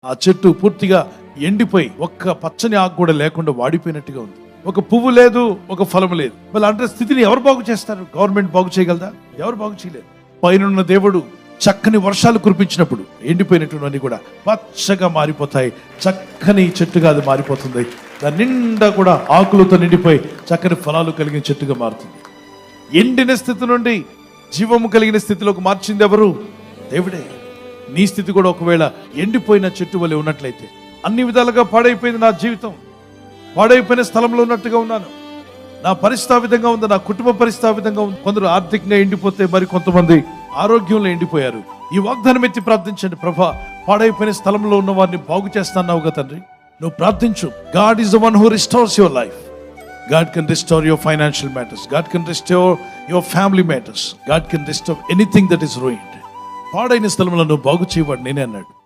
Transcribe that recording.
ఆ చెట్టు పూర్తిగా ఎండిపోయి ఒక్క పచ్చని ఆకు కూడా లేకుండా వాడిపోయినట్టుగా ఉంది. ఒక పువ్వు లేదు, ఒక ఫలం లేదు. మళ్ళీ అంటే స్థితిని ఎవరు బాగు చేస్తారు? గవర్నమెంట్ బాగు చేయగలదా? ఎవరు బాగు చేయలేరు. పైన దేవుడు చక్కని వర్షాలు కురిపించినప్పుడు ఎండిపోయినటువంటి కూడా పచ్చగా మారిపోతాయి. చక్కని చెట్టుగా అది మారిపోతుంది. దాని నిండా కూడా ఆకులతో నిండిపోయి చక్కని ఫలాలు కలిగిన చెట్టుగా మారుతుంది. ఎండిన స్థితి నుండి జీవము కలిగిన స్థితిలోకి మార్చింది ఎవరు? దేవుడే. నీ స్థితి కూడా ఒకవేళ ఎండిపోయిన చెట్టు వలె ఉన్నట్లయితే, అన్ని విధాలుగా పాడైపోయింది నా జీవితం, పాడైపోయిన స్థలంలో ఉన్నట్టుగా ఉన్నాను, నా పరిస్థితి ఆ విధంగా ఉంది, నా కుటుంబ పరిస్థితి ఆ విధంగా ఉంది. కొందరు ఆర్థికంగా ఎండిపోతే మరి కొంతమంది ఆరోగ్యంలో ఎండిపోయారు. ఈ వాగ్దానం ఎత్తి ప్రార్థించండి. ప్రభా, పాడైపోయిన స్థలంలో ఉన్న వారిని బాగు చేస్తాన్నావుగా తండ్రి. నువ్వు ప్రార్థించు. God is the one who restores your life. God can restore your financial matters. God can restore your family matters. God can restore anything that is ruined. పాడైన స్థలంలో నువ్వు బాగు చేయవాడు నేనే అన్నాడు.